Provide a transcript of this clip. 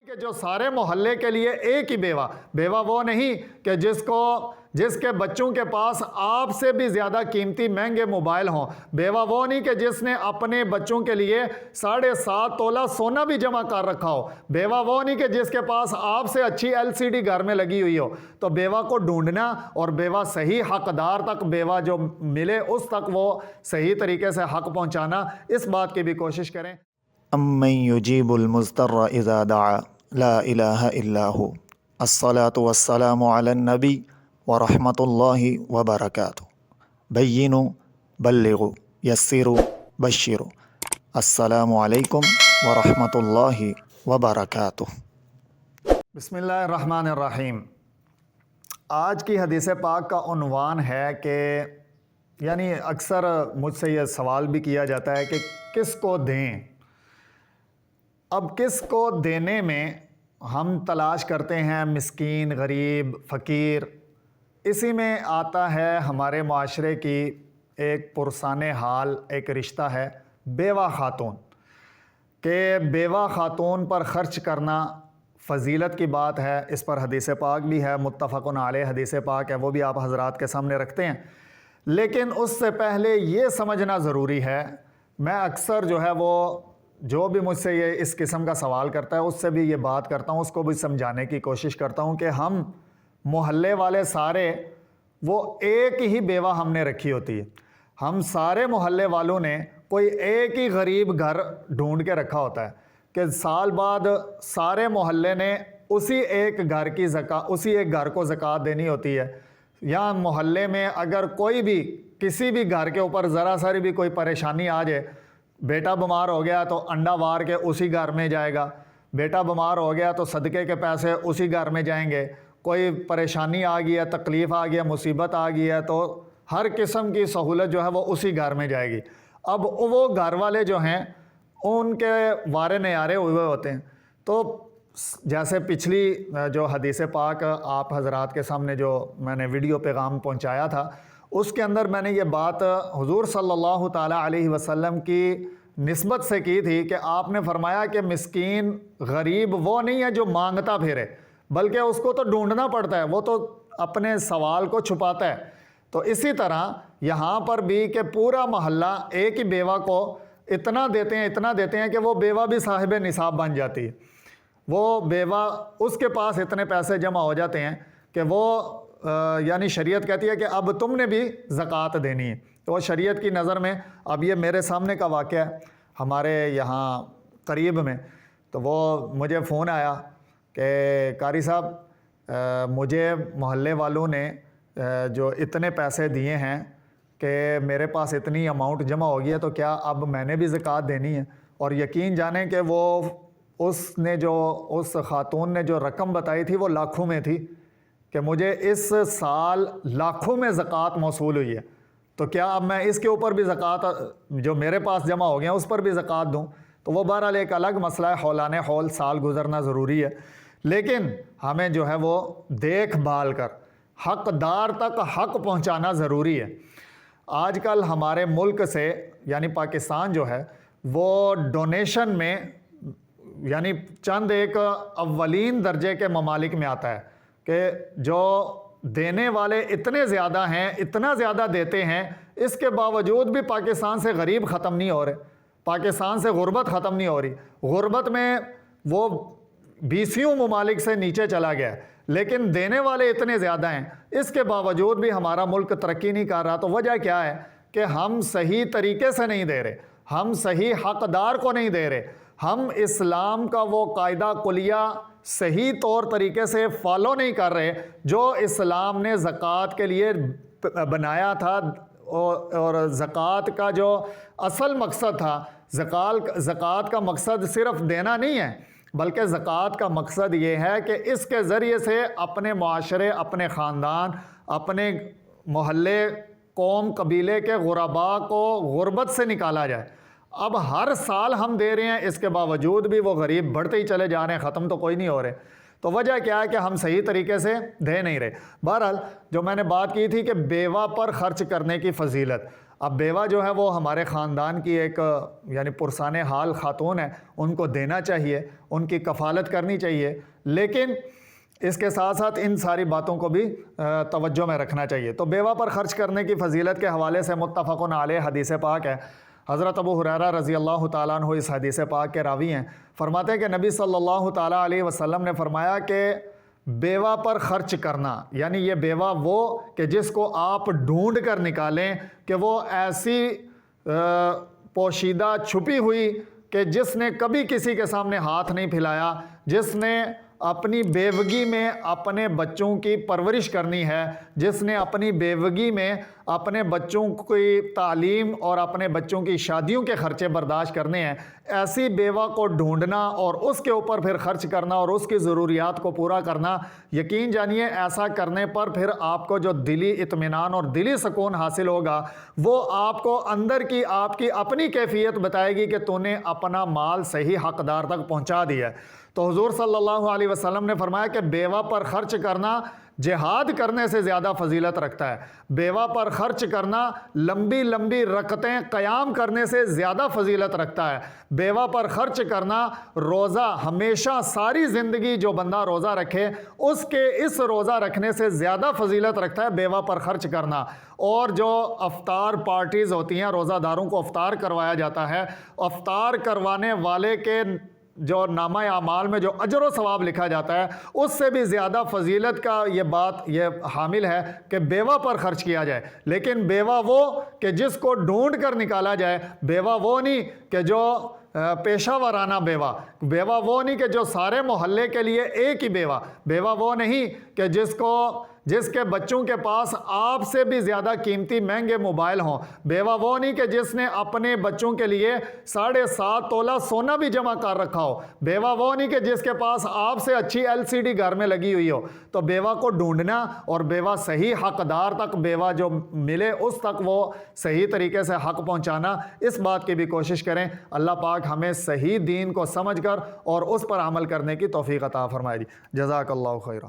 کہ جو سارے محلے کے لیے ایک ہی بیوہ وہ نہیں کہ جس کے بچوں کے پاس آپ سے بھی زیادہ قیمتی مہنگے موبائل ہوں، بیوہ وہ نہیں کہ جس نے اپنے بچوں کے لیے 7.5 تولہ سونا بھی جمع کر رکھا ہو، بیوہ وہ نہیں کہ جس کے پاس آپ سے اچھی LCD گھر میں لگی ہوئی ہو۔ تو بیوہ کو ڈھونڈنا اور بیوہ صحیح حقدار تک، بیوہ جو ملے اس تک وہ صحیح طریقے سے حق پہنچانا، اس بات کی بھی کوشش کریں۔ امن یجیب المضطر اذا دعا لا الہ الا ہو، الصلاۃ والسلام علی النبی ورحمۃ اللہ وبرکاتہ، بینوا بلغوا یسروا بشروا، السلام علیکم ورحمۃ اللہ وبرکاتہ۔ بسم اللہ الرحمن الرحیم۔ آج کی حدیث پاک کا عنوان ہے کہ یعنی اکثر مجھ سے یہ سوال بھی کیا جاتا ہے کہ کس کو دیں۔ اب کس کو دینے میں ہم تلاش کرتے ہیں مسکین، غریب، فقیر۔ اسی میں آتا ہے ہمارے معاشرے کی ایک پرسان حال ایک رشتہ ہے بیوہ خاتون، کہ بیوہ خاتون پر خرچ کرنا فضیلت کی بات ہے۔ اس پر حدیث پاک بھی ہے، متفق علیہ حدیث پاک ہے، وہ بھی آپ حضرات کے سامنے رکھتے ہیں۔ لیکن اس سے پہلے یہ سمجھنا ضروری ہے، میں اکثر جو ہے وہ جو بھی مجھ سے یہ اس قسم کا سوال کرتا ہے اس سے بھی یہ بات کرتا ہوں، اس کو بھی سمجھانے کی کوشش کرتا ہوں کہ ہم محلے والے سارے وہ ایک ہی بیوہ ہم نے رکھی ہوتی ہے۔ ہم سارے محلے والوں نے کوئی ایک ہی غریب گھر ڈھونڈ کے رکھا ہوتا ہے کہ سال بعد سارے محلے نے اسی ایک گھر کی اسی ایک گھر کو زکوٰۃ دینی ہوتی ہے۔ یا محلے میں اگر کوئی بھی کسی بھی گھر کے اوپر ذرا ساری بھی کوئی پریشانی آ جائے، بیٹا بیمار ہو گیا تو انڈا وار کے اسی گھر میں جائے گا، بیٹا بیمار ہو گیا تو صدقے کے پیسے اسی گھر میں جائیں گے، کوئی پریشانی آ گئی ہے، تکلیف آ گیا، مصیبت آ گئی ہے تو ہر قسم کی سہولت جو ہے وہ اسی گھر میں جائے گی۔ اب وہ گھر والے جو ہیں ان کے وارے نیارے ہوئے ہوتے ہیں۔ تو جیسے پچھلی جو حدیث پاک آپ حضرات کے سامنے جو میں نے ویڈیو پیغام پہنچایا تھا، اس کے اندر میں نے یہ بات حضور صلی اللہ تعالیٰ علیہ وسلم کی نسبت سے کی تھی کہ آپ نے فرمایا کہ مسکین، غریب وہ نہیں ہے جو مانگتا پھرے، بلکہ اس کو تو ڈھونڈنا پڑتا ہے، وہ تو اپنے سوال کو چھپاتا ہے۔ تو اسی طرح یہاں پر بھی کہ پورا محلہ ایک ہی بیوہ کو اتنا دیتے ہیں کہ وہ بیوہ بھی صاحب نصاب بن جاتی ہے۔ وہ بیوہ اس کے پاس اتنے پیسے جمع ہو جاتے ہیں کہ وہ یعنی شریعت کہتی ہے کہ اب تم نے بھی زکوٰۃ دینی ہے۔ تو وہ شریعت کی نظر میں، اب یہ میرے سامنے کا واقعہ ہے ہمارے یہاں قریب میں، تو وہ مجھے فون آیا کہ قاری صاحب مجھے محلے والوں نے جو اتنے پیسے دیے ہیں کہ میرے پاس اتنی اماؤنٹ جمع ہو گئی ہے، تو کیا اب میں نے بھی زکوٰۃ دینی ہے؟ اور یقین جانیں کہ وہ اس خاتون نے جو رقم بتائی تھی وہ لاکھوں میں تھی، کہ مجھے اس سال لاکھوں میں زکوٰۃ موصول ہوئی ہے، تو کیا اب میں اس کے اوپر بھی زکوٰۃ جو میرے پاس جمع ہو گیا اس پر بھی زکوٰۃ دوں؟ تو وہ بہرحال ایک الگ مسئلہ ہے، حولان حول سال گزرنا ضروری ہے، لیکن ہمیں جو ہے وہ دیکھ بھال کر حقدار تک حق پہنچانا ضروری ہے۔ آج کل ہمارے ملک سے یعنی پاکستان جو ہے وہ ڈونیشن میں یعنی چند ایک اولین درجے کے ممالک میں آتا ہے کہ جو دینے والے اتنے زیادہ ہیں، اتنا زیادہ دیتے ہیں، اس کے باوجود بھی پاکستان سے غریب ختم نہیں ہو رہے، پاکستان سے غربت ختم نہیں ہو رہی۔ غربت میں وہ 20 ممالک سے نیچے چلا گیا ہے، لیکن دینے والے اتنے زیادہ ہیں، اس کے باوجود بھی ہمارا ملک ترقی نہیں کر رہا۔ تو وجہ کیا ہے کہ ہم صحیح طریقے سے نہیں دے رہے، ہم صحیح حقدار کو نہیں دے رہے، ہم اسلام کا وہ قاعدہ کلیہ صحیح طور طریقے سے فالو نہیں کر رہے جو اسلام نے زکوٰۃ کے لیے بنایا تھا، اور زکوٰۃ کا جو اصل مقصد تھا، زکوٰۃ کا مقصد صرف دینا نہیں ہے، بلکہ زکوٰۃ کا مقصد یہ ہے کہ اس کے ذریعے سے اپنے معاشرے، اپنے خاندان، اپنے محلے، قوم، قبیلے کے غرباء کو غربت سے نکالا جائے۔ اب ہر سال ہم دے رہے ہیں، اس کے باوجود بھی وہ غریب بڑھتے ہی چلے جا رہے ہیں، ختم تو کوئی نہیں ہو رہے۔ تو وجہ کیا ہے کہ ہم صحیح طریقے سے دے نہیں رہے۔ بہرحال جو میں نے بات کی تھی کہ بیوہ پر خرچ کرنے کی فضیلت، اب بیوہ جو ہے وہ ہمارے خاندان کی ایک یعنی پرسان حال خاتون ہے، ان کو دینا چاہیے، ان کی کفالت کرنی چاہیے، لیکن اس کے ساتھ ساتھ ان ساری باتوں کو بھی توجہ میں رکھنا چاہیے۔ تو بیوہ پر خرچ کرنے کی فضیلت کے حوالے سے متفق علیہ حدیث پاک ہے۔ حضرت ابو ہریرہ رضی اللہ تعالیٰ عنہ اس حدیث پاک کے راوی ہیں، فرماتے ہیں کہ نبی صلی اللہ تعالیٰ علیہ وسلم نے فرمایا کہ بیوہ پر خرچ کرنا، یعنی یہ بیوہ وہ کہ جس کو آپ ڈھونڈ کر نکالیں کہ وہ ایسی پوشیدہ چھپی ہوئی کہ جس نے کبھی کسی کے سامنے ہاتھ نہیں پھیلایا، جس نے اپنی بیوگی میں اپنے بچوں کی پرورش کرنی ہے، جس نے اپنی بیوگی میں اپنے بچوں کی تعلیم اور اپنے بچوں کی شادیوں کے خرچے برداشت کرنے ہیں، ایسی بیوہ کو ڈھونڈنا اور اس کے اوپر پھر خرچ کرنا اور اس کی ضروریات کو پورا کرنا، یقین جانیے ایسا کرنے پر پھر آپ کو جو دلی اطمینان اور دلی سکون حاصل ہوگا وہ آپ کو اندر کی آپ کی اپنی کیفیت بتائے گی کہ تو نے اپنا مال صحیح حقدار تک پہنچا دیا ہے۔ تو حضور صلی اللہ علیہ وسلم نے فرمایا کہ بیوہ پر خرچ کرنا جہاد کرنے سے زیادہ فضیلت رکھتا ہے، بیوہ پر خرچ کرنا لمبی لمبی رکعتیں قیام کرنے سے زیادہ فضیلت رکھتا ہے، بیوہ پر خرچ کرنا روزہ ہمیشہ ساری زندگی جو بندہ روزہ رکھے اس کے اس روزہ رکھنے سے زیادہ فضیلت رکھتا ہے بیوہ پر خرچ کرنا۔ اور جو افطار پارٹیز ہوتی ہیں، روزہ داروں کو افطار کروایا جاتا ہے، افطار کروانے والے کے جو نامہ اعمال میں جو اجر و ثواب لکھا جاتا ہے اس سے بھی زیادہ فضیلت کا یہ بات یہ حامل ہے کہ بیوہ پر خرچ کیا جائے۔ لیکن بیوہ وہ کہ جس کو ڈھونڈ کر نکالا جائے، بیوہ وہ نہیں کہ جو پیشہ ورانہ بیوہ وہ نہیں کہ جو سارے محلے کے لیے ایک ہی بیوہ وہ نہیں کہ جس کے بچوں کے پاس آپ سے بھی زیادہ قیمتی مہنگے موبائل ہوں، بیوہ وہ نہیں کہ جس نے اپنے بچوں کے لیے 7.5 تولہ سونا بھی جمع کر رکھا ہو، بیوہ وہ نہیں کہ جس کے پاس آپ سے اچھی LCD گھر میں لگی ہوئی ہو۔ تو بیوہ کو ڈھونڈنا اور بیوہ صحیح حقدار تک بیوہ جو ملے اس تک وہ صحیح طریقے سے حق پہنچانا، اس بات کی بھی کوشش کریں۔ اللہ پاک ہمیں صحیح دین کو سمجھ کر اور اس پر عمل کرنے کی توفیق عطا فرمائے۔ جزاک اللہ خیرہ۔